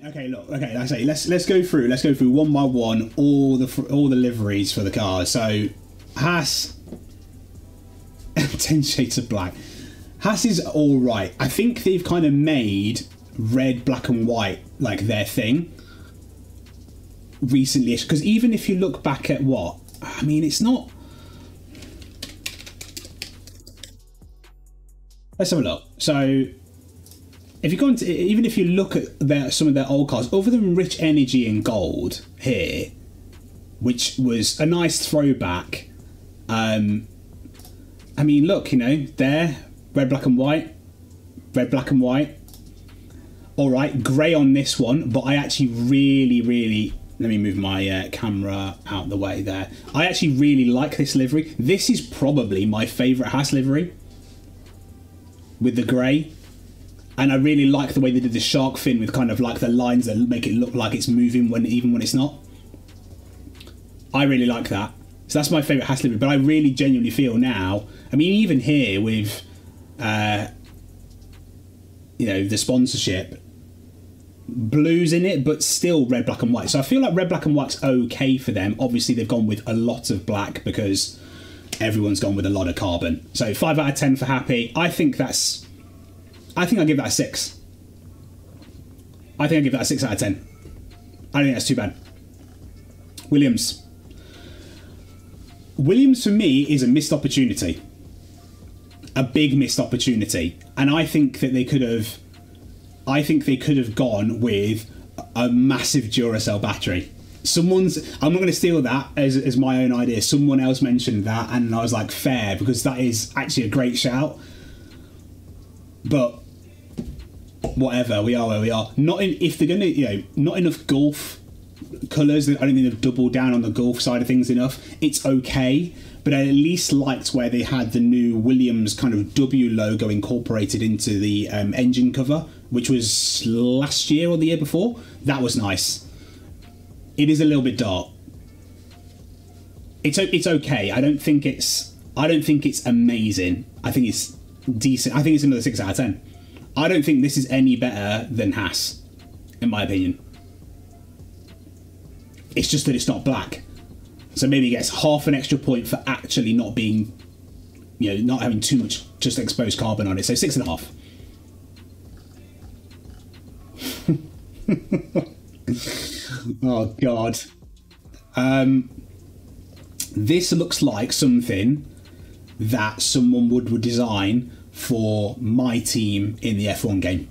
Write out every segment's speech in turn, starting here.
Okay, look. Okay, like I say, let's go through. Let's go through one by one all the liveries for the cars. So, Haas, 10 Shades of Black. Haas is all right. I think they've kind of made red, black, and white like their thing recently. Because even if you look back at what I mean, it's not. Let's have a look. So, if you go into, even if you look at some of their old cars, other than Rich Energy in gold here, which was a nice throwback. I mean, look, you know, there, red, black, and white, red, black, and white. All right, grey on this one, but I actually really. Let me move my camera out the way there. I actually really like this livery. This is probably my favourite Haas livery, with the grey. And I really like the way they did the shark fin with kind of like the lines that make it look like it's moving even when it's not. I really like that. So that's my favourite Haas livery. But I really genuinely feel now, I mean, even here with, you know, the sponsorship, blues in it, but still red, black and white. So I feel like red, black and white's okay for them. Obviously, they've gone with a lot of black because everyone's gone with a lot of carbon. So 5 out of 10 for happy. I think I'll give that a 6. I think I'll give that a 6 out of 10. I don't think that's too bad. Williams. Williams, for me, is a missed opportunity. A big missed opportunity. And I think that they could have gone with a massive Duracell battery. I'm not going to steal that as my own idea. Someone else mentioned that, and I was like, fair, because that is actually a great shout. But whatever, we are where we are. If they're going to, you know, not enough Gulf colours. I don't think they've doubled down on the Gulf side of things enough. It's okay, but I at least liked where they had the new Williams kind of W logo incorporated into the engine cover, which was last year or the year before. That was nice. It is a little bit dark. It's okay. I don't think it's amazing. I think it's decent. I think it's another 6 out of 10. I don't think this is any better than Haas, in my opinion. It's just that it's not black. So maybe it gets half an extra point for actually not being, you know, not having too much just exposed carbon on it. So 6.5. Oh God. This looks like something that someone would design for my team in the F1 game,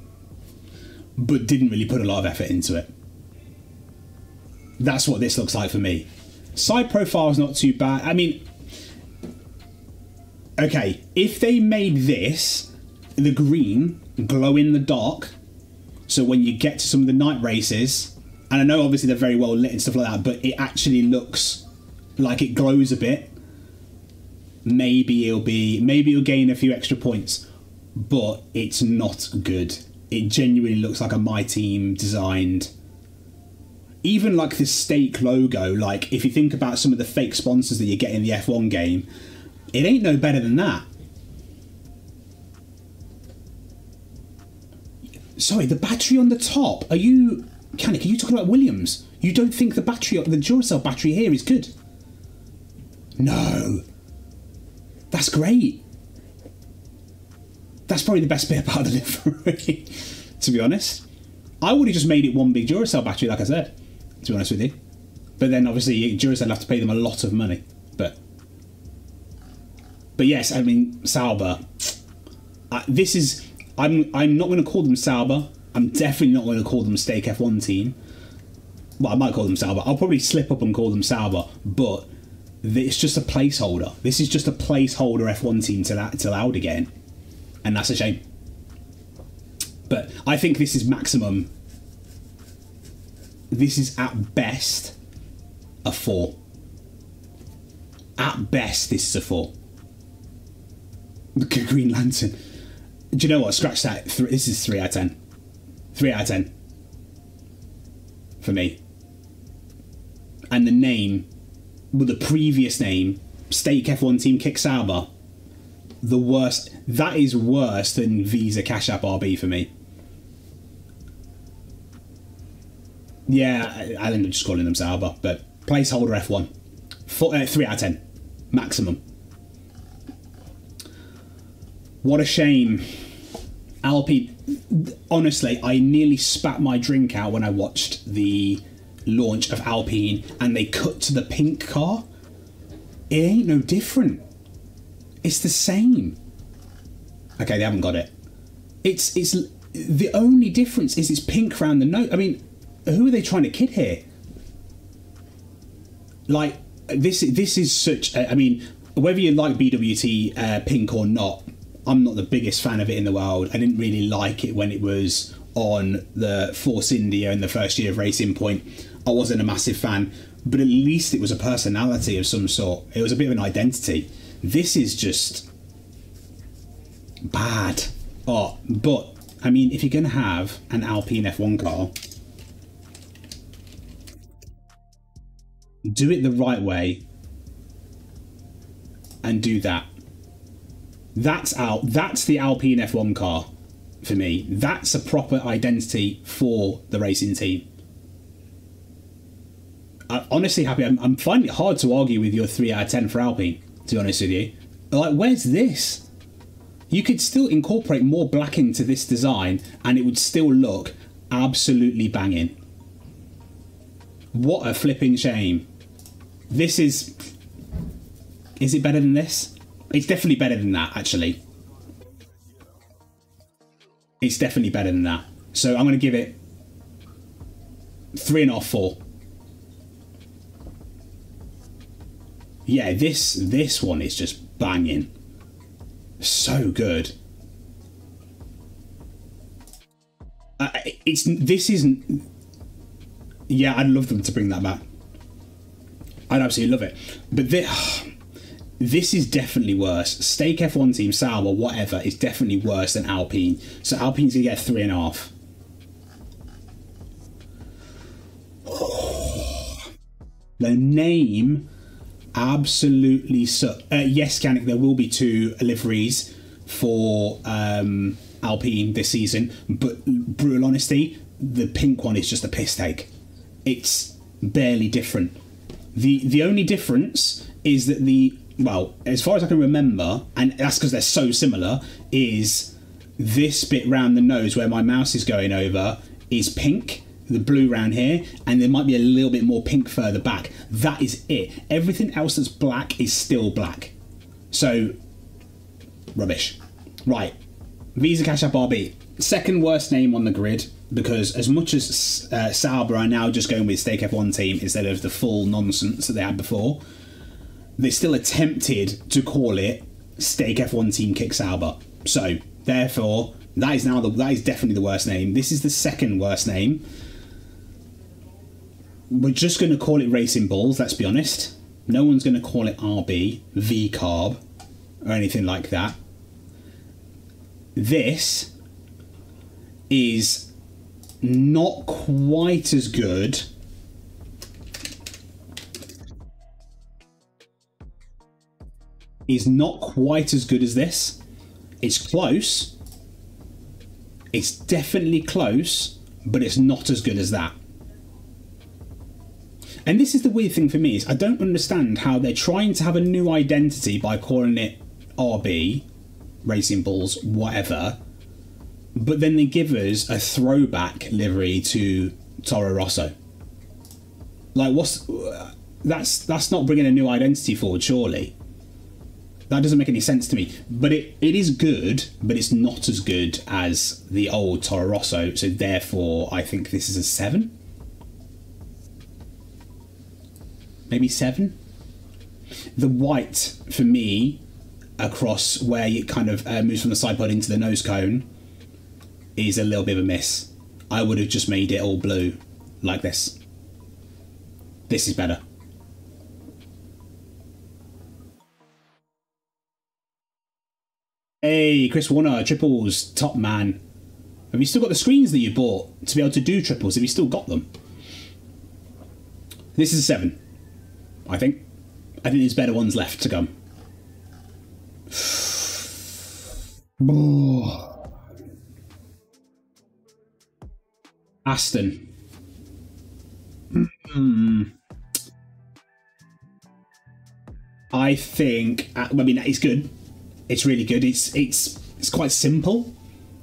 but didn't really put a lot of effort into it. That's what this looks like for me. Side profile is not too bad. I mean, okay, if they made this, the green, glow in the dark, so when you get to some of the night races, and I know obviously they're very well lit and stuff like that, but it actually looks like it glows a bit, maybe it'll gain a few extra points, but it's not good. It genuinely looks like a My Team designed. Even like the stake logo, like if you think about some of the fake sponsors that you get in the F1 game, it ain't no better than that. Sorry, the battery on the top. Are you talking about Williams? You don't think the Duracell battery here is good? No. That's great. That's probably the best bit about the livery, to be honest. I would have just made it one big Duracell battery, like I said, to be honest with you. But then obviously Duracell have to pay them a lot of money. But yes, I mean, Sauber. I'm not going to call them Sauber. I'm definitely not going to call them Stake F1 team. Well, I might call them Sauber. I'll probably slip up and call them Sauber, but it's just a placeholder. This is just a placeholder F1 team till Audi again, and that's a shame. But I think this is maximum. This is at best a 4. At best, this is a 4. The Green Lantern. Do you know what? Scratch that. This is 3 out of 10. 3 out of 10. For me. And the name, well, the previous name, Stake F1 Team Kick Sauber, the worst. That is worse than Visa Cash App RB for me. Yeah, I think I'm just calling them Sauber, but placeholder F1. 3 out of 10. Maximum. What a shame. Alpine. Honestly, I nearly spat my drink out when I watched the launch of Alpine and they cut to the pink car. It ain't no different. It's the same. Okay, they haven't got it. It's the only difference is it's pink around the nose. I mean, who are they trying to kid here? Like, this is such. I mean, whether you like BWT pink or not, I'm not the biggest fan of it in the world. I didn't really like it when it was on the Force India in the first year of Racing Point. I wasn't a massive fan, but at least it was a personality of some sort. It was a bit of an identity. This is just bad. Oh, but I mean, if you're going to have an Alpine F1 car, do it the right way and do that. That's the Alpine F1 car for me. That's a proper identity for the racing team. I'm honestly happy. I'm finding it hard to argue with your 3 out of 10 for Alpine, to be honest with you. Like, where's this? You could still incorporate more black into this design and it would still look absolutely banging. What a flipping shame. This is it better than this? It's definitely better than that, actually. It's definitely better than that. So I'm going to give it 3.5, 4. Yeah, this one is just banging. So good. This isn't. Yeah, I'd love them to bring that back. I'd absolutely love it. But this is definitely worse. Stake F1 team, Sauber, whatever, is definitely worse than Alpine. So Alpine's gonna get 3.5. The name absolutely sucks. Yes, Canic, there will be 2 liveries for Alpine this season, but brutal honesty, the pink one is just a piss take. It's barely different. The only difference is that well, as far as I can remember, and that's because they're so similar, is this bit round the nose where my mouse is going over is pink, the blue round here, and there might be a little bit more pink further back. That is it. Everything else that's black is still black. So, rubbish. Right, Visa Cash App RB. Second worst name on the grid, because as much as Sauber are now just going with Stake F1 team instead of the full nonsense that they had before, they still attempted to call it Stake F1 Team Kick Sauber. So, therefore, that is definitely the worst name. This is the second worst name. We're just going to call it Racing Bulls, let's be honest. No one's going to call it RB, V-Carb, or anything like that. This is not quite as good as this. It's close. It's definitely close, but it's not as good as that. And this is the weird thing for me, is I don't understand how they're trying to have a new identity by calling it RB, Racing Bulls, whatever, but then they give us a throwback livery to Toro Rosso. Like, that's not bringing a new identity forward, surely. That doesn't make any sense to me. But it is good, but it's not as good as the old Toro Rosso, so therefore I think this is a 7. Maybe 7. The white, for me, across where it kind of moves from the side pod into the nose cone, is a little bit of a miss. I would have just made it all blue, like this. This is better. Hey, Chris Warner, triples, top man. Have you still got the screens that you bought to be able to do triples? Have you still got them? This is a 7, I think. I think there's better ones left to come. Aston. I think, I mean, it's good. It's really good. It's quite simple,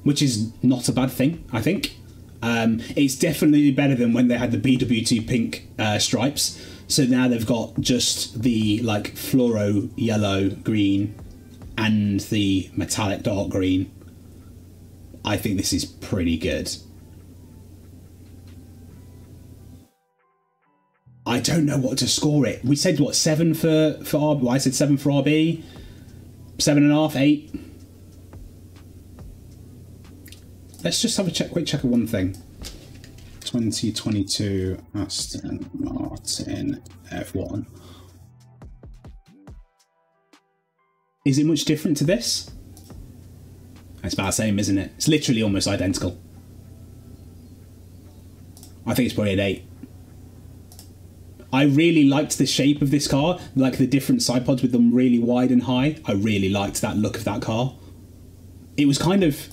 which is not a bad thing, I think. It's definitely better than when they had the BW2 pink stripes. So now they've got just the like fluoro yellow green and the metallic dark green. I think this is pretty good. I don't know what to score it. We said what, 7 for RB? Well, I said 7 for RB. 7.5, 8. Let's just have a quick check of one thing. 2022 Aston Martin F1. Is it much different to this? It's about the same, isn't it? It's literally almost identical. I think it's probably an 8. I really liked the shape of this car, like the different side pods with them really wide and high. I really liked that look of that car. It was kind of,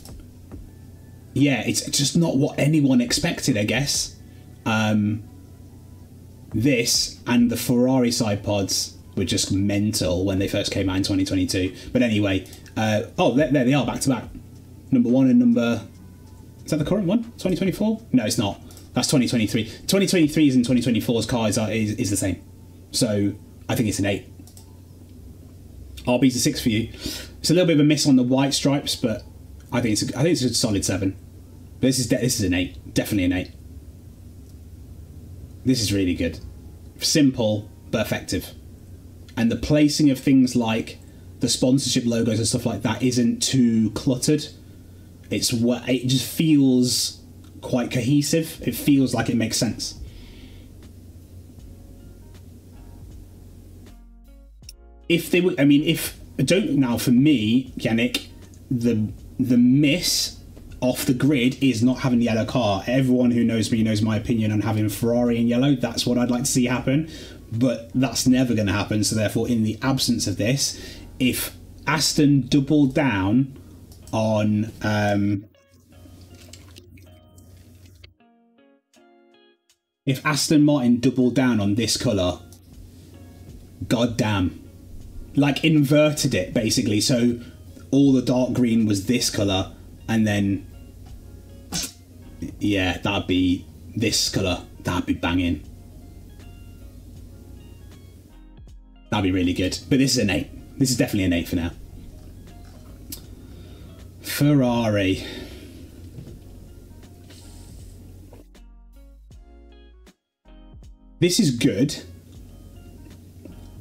yeah, it's just not what anyone expected, I guess. This and the Ferrari side pods were just mental when they first came out in 2022. But anyway, oh, there they are, back to back. Number 1 and number, is that the current one? 2024? No, it's not. That's 2023. 2023's and 2024's cars is the same. So I think it's an 8. RB's a 6 for you. It's a little bit of a miss on the white stripes, but I think it's a solid 7. But this is an 8. Definitely an 8. This is really good. Simple, but effective. And the placing of things like the sponsorship logos and stuff like that isn't too cluttered. It just feels quite cohesive. It feels like it makes sense. If they would, I mean, if don't now for me, Yannick, the miss off the grid is not having the yellow car. Everyone who knows me knows my opinion on having Ferrari in yellow. That's what I'd like to see happen, but that's never going to happen. So therefore, in the absence of this, if Aston doubled down on if Aston Martin doubled down on this colour, goddamn, like inverted it basically, so all the dark green was this colour, and then yeah, that'd be this colour, that'd be banging. That'd be really good. But this is an 8. This is definitely an 8 for now. Ferrari. This is good.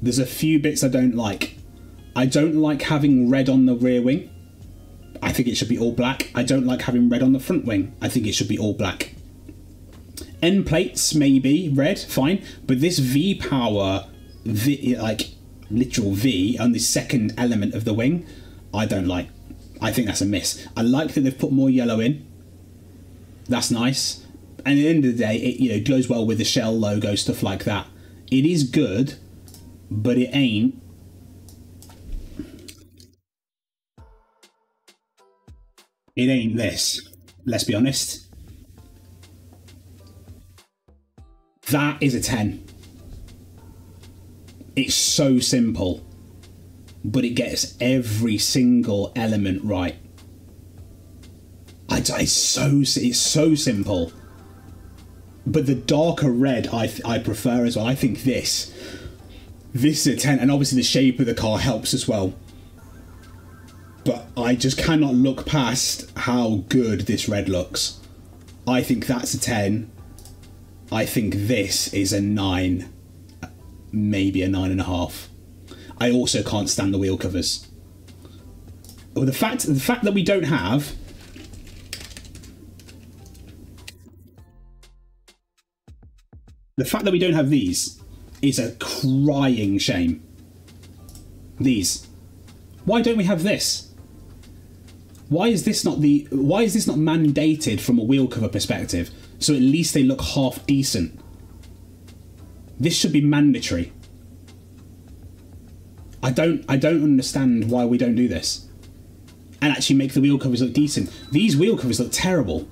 There's a few bits I don't like. I don't like having red on the rear wing. I think it should be all black. I don't like having red on the front wing. I think it should be all black. End plates, maybe red, fine. But this V-power, like literal V on the second element of the wing, I don't like. I think that's a miss. I like that they've put more yellow in. That's nice. And at the end of the day, it goes well with the Shell logo, stuff like that. It is good, but it ain't. It ain't this. Let's be honest. That is a 10. It's so simple, but it gets every single element right. It's so simple. But the darker red I prefer as well. I think this is a 10, and obviously the shape of the car helps as well. But I just cannot look past how good this red looks. I think that's a 10. I think this is a 9, maybe a 9.5. I also can't stand the wheel covers. Well, the fact that we don't have these is a crying shame. These. Why don't we have this? Why is this not mandated from a wheel cover perspective? So at least they look half decent. This should be mandatory. I don't understand why we don't do this. And actually make the wheel covers look decent. These wheel covers look terrible.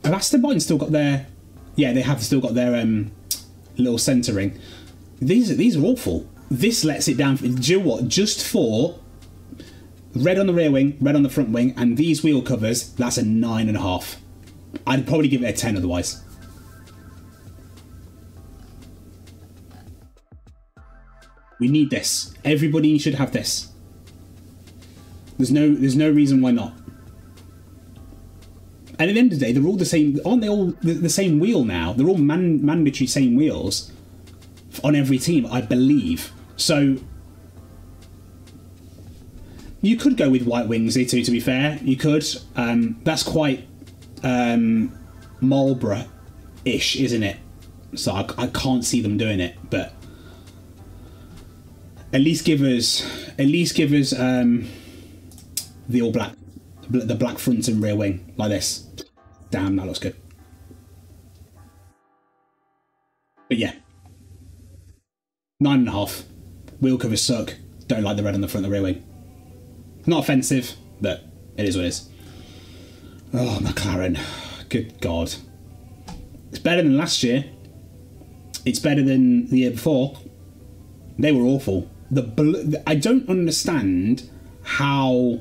Have Aston Martin still got their Yeah, they have still got their little centering. These are awful. This lets it down. Do you know what? Just for red on the rear wing, red on the front wing, and these wheel covers, that's a 9.5. I'd probably give it a 10 otherwise. We need this. Everybody should have this. There's no reason why not. And at the end of the day, they're all the same. Aren't they all the same wheel now? They're all mandatory same wheels on every team, I believe. So you could go with white wings, to be fair. You could. That's quite Marlboro-ish, isn't it? So I can't see them doing it, but at least give us the all black, the black front and rear wing like this. Damn, that looks good. But yeah, 9.5. Wheel covers suck. Don't like the red on the front and the rear wing. Not offensive, but it is what it is. Oh, McLaren. Good God. It's better than last year. It's better than the year before. They were awful. I don't understand how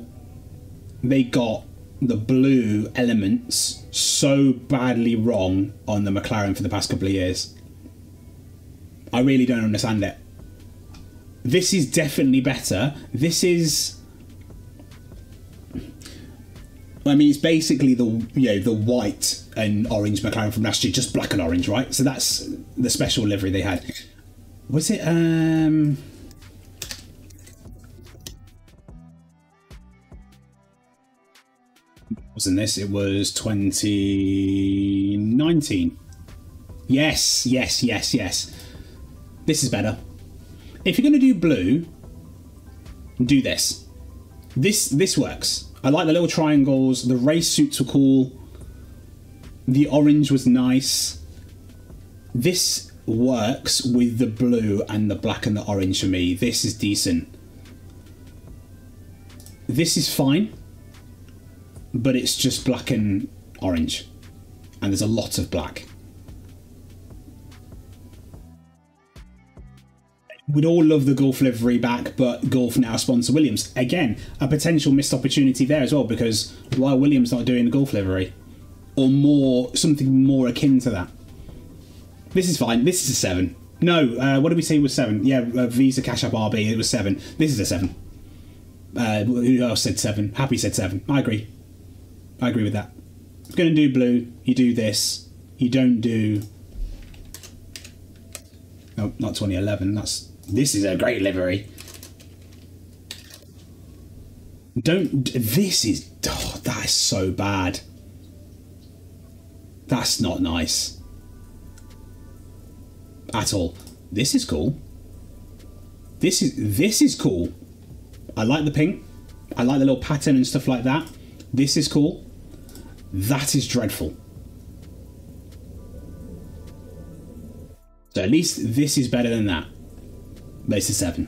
they got the blue elements so badly wrong on the McLaren for the past couple of years. I really don't understand it. This is definitely better. This is... I mean, it's basically the white and orange McLaren from last year, just black and orange, right? So that's the special livery they had. Was it wasn't this? It was 2019. Yes. This is better. If you're going to do blue, do this. This works. I like the little triangles. The race suits were cool. The orange was nice. This works with the blue and the black and the orange for me. This is decent. This is fine, but it's just black and orange, and there's a lot of black. We'd all love the Gulf livery back, but Gulf now sponsor Williams. Again, a potential missed opportunity there as well, because why are Williams not doing the Gulf livery? Or something more akin to that. This is fine. This is a 7. No, what did we say was 7? Yeah, Visa Cash App RB, it was 7. This is a 7. Who else said 7? Happy said 7. I agree. I agree with that. If you're going to do blue, you do this. You don't do... Oh, not 2011. This is a great livery. This is... Oh, that is so bad. That's not nice. At all. This is cool. This is cool. I like the pink. I like the little pattern and stuff like that. This is cool. That is dreadful. So at least this is better than that. But it's a 7.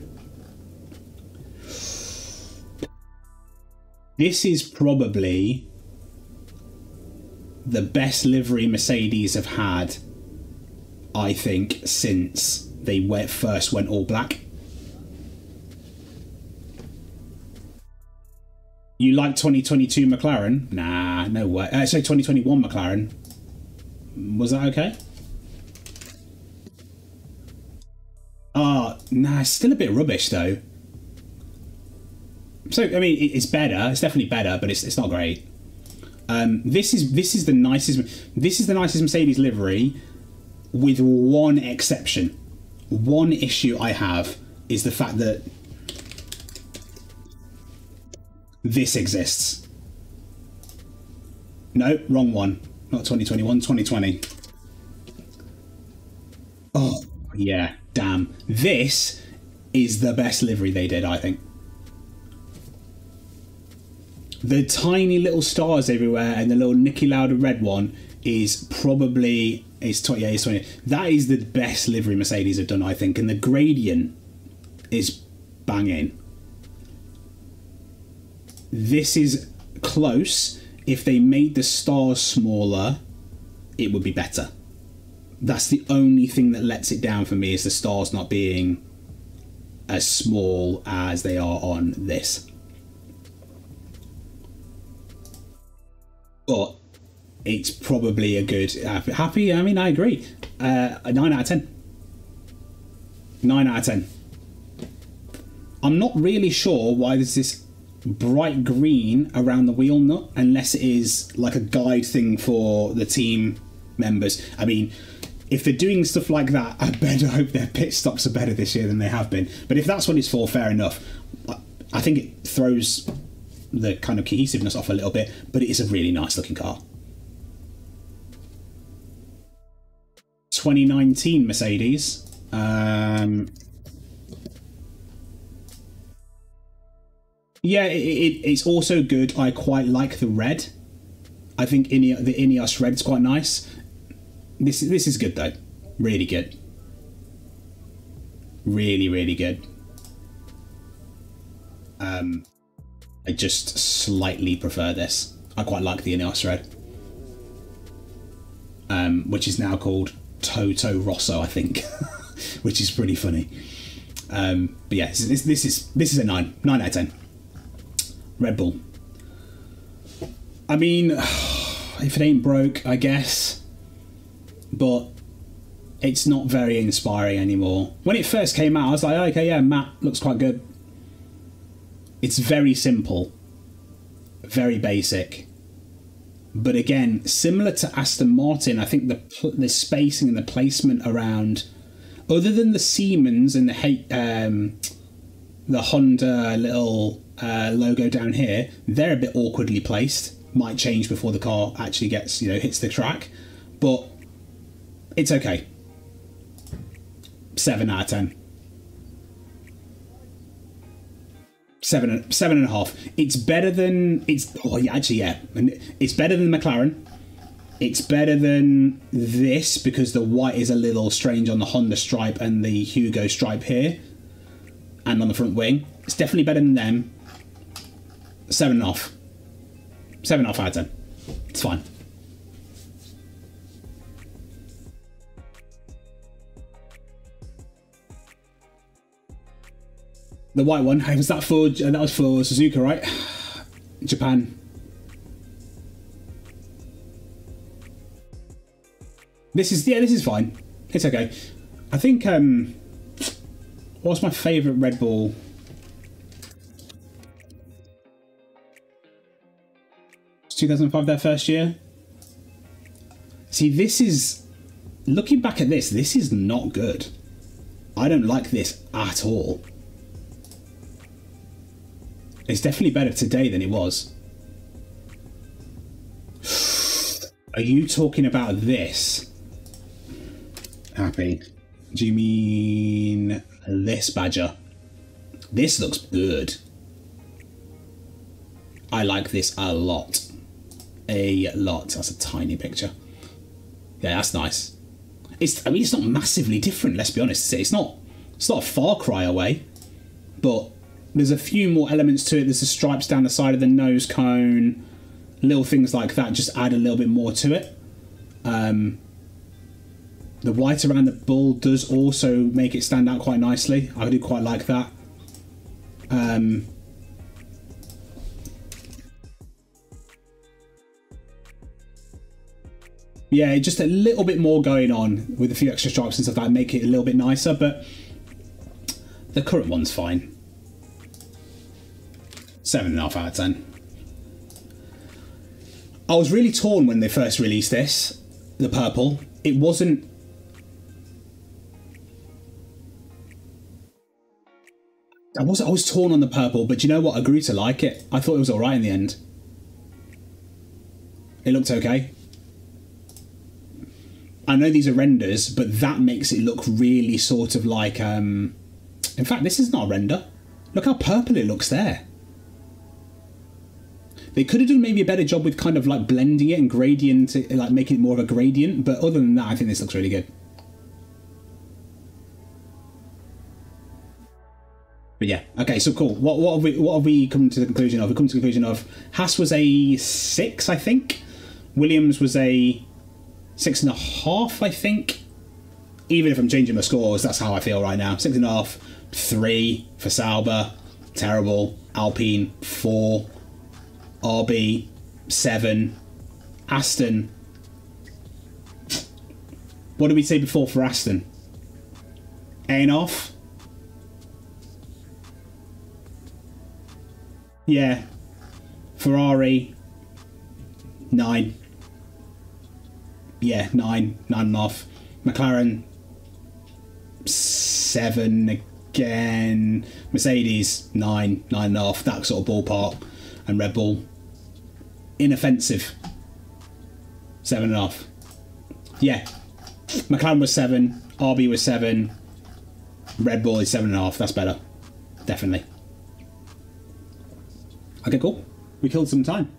This is probably the best livery Mercedes have had, I think, since they first went all black. You like 2022 McLaren? Nah, no way. Sorry, 2021 McLaren. Was that okay? Nah, it's still a bit rubbish though. So I mean, it's better. It's definitely better, but it's not great. This is the nicest Mercedes livery, with one exception. One issue I have is the fact that this exists. No, wrong one. Not 2021, 2020. Oh, yeah, damn. This is the best livery they did, I think. The tiny little stars everywhere and the little Niki Lauda red one is probably... It's 20. That is the best livery Mercedes have done, I think. And the gradient is banging. This is close. If they made the stars smaller, it would be better. That's the only thing that lets it down for me, is the stars not being as small as they are on this. But it's probably a good happy. I mean, I agree. A 9 out of 10. 9 out of 10. I'm not really sure why there's this bright green around the wheel nut, unless it is like a guide thing for the team members. I mean, if they're doing stuff like that, I better hope their pit stops are better this year than they have been. But if that's what it's for, fair enough. I think it throws the kind of cohesiveness off a little bit, but it is a really nice looking car. 2019 Mercedes. Yeah, it's also good. I quite like the red. I think the Ineos red's quite nice. This is good though. Really good. Really, really good. I just slightly prefer this. I quite like the Ineos red. Which is now called Toto Rosso, I think. Which is pretty funny. But yeah, this is a 9 out of 10. Red Bull. I mean, if it ain't broke, I guess. But it's not very inspiring anymore. When it first came out, I was like, oh, okay, yeah, matte looks quite good. It's very simple. Very basic. But again, similar to Aston Martin, I think the spacing and the placement around, other than the Siemens and the Honda little logo down here, they're a bit awkwardly placed. Might change before the car actually gets, hits the track, but it's okay. 7 out of 10. 7.5. It's better than it's better than the McLaren. It's better than this because the white is a little strange on the Honda stripe and the Hugo stripe here, and on the front wing. It's definitely better than them. 7.5. 7.5 out of 10. It's fine. The white one, that was for Suzuka, right? Japan. This is fine. It's okay. I think what's my favourite Red Bull? It's 2005, their first year. See, this is, looking back at this is not good. I don't like this at all. It's definitely better today than it was. Are you talking about this? Happy. Do you mean this Badger? This looks good. I like this a lot. A lot. That's a tiny picture. Yeah, that's nice. It's not massively different, let's be honest. It's not a far cry away, but there's a few more elements to it. There's the stripes down the side of the nose cone. Little things like that just add a little bit more to it. The white around the bull does also make it stand out quite nicely. I do quite like that. Yeah, just a little bit more going on with a few extra stripes and stuff that make it a little bit nicer, but the current one's fine. 7.5 out of 10. I was really torn when they first released this, the purple. It wasn't... I was torn on the purple, but you know what? I grew to like it. I thought it was alright in the end. It looked okay. I know these are renders, but that makes it look really sort of like... In fact, this is not a render. Look how purple it looks there. They could have done maybe a better job with kind of like blending it and gradient, like making it more of a gradient. But other than that, I think this looks really good. But yeah, okay, so cool. What have we come to the conclusion of? We come to the conclusion of Haas was a 6, I think. Williams was a 6.5, I think. even if I'm changing my scores, that's how I feel right now. 6.5, 3 for Sauber, terrible. Alpine, 4. RB, 7. Aston. What did we say before for Aston? 8.5? Yeah. Ferrari, 9. Yeah, 9, 9.5. McLaren, 7 again. Mercedes, 9, 9.5. That sort of ballpark. And Red Bull, inoffensive, 7.5. Yeah, McLaren was 7, RB was 7, Red Bull is 7.5. That's better, definitely. Okay, cool. We killed some time.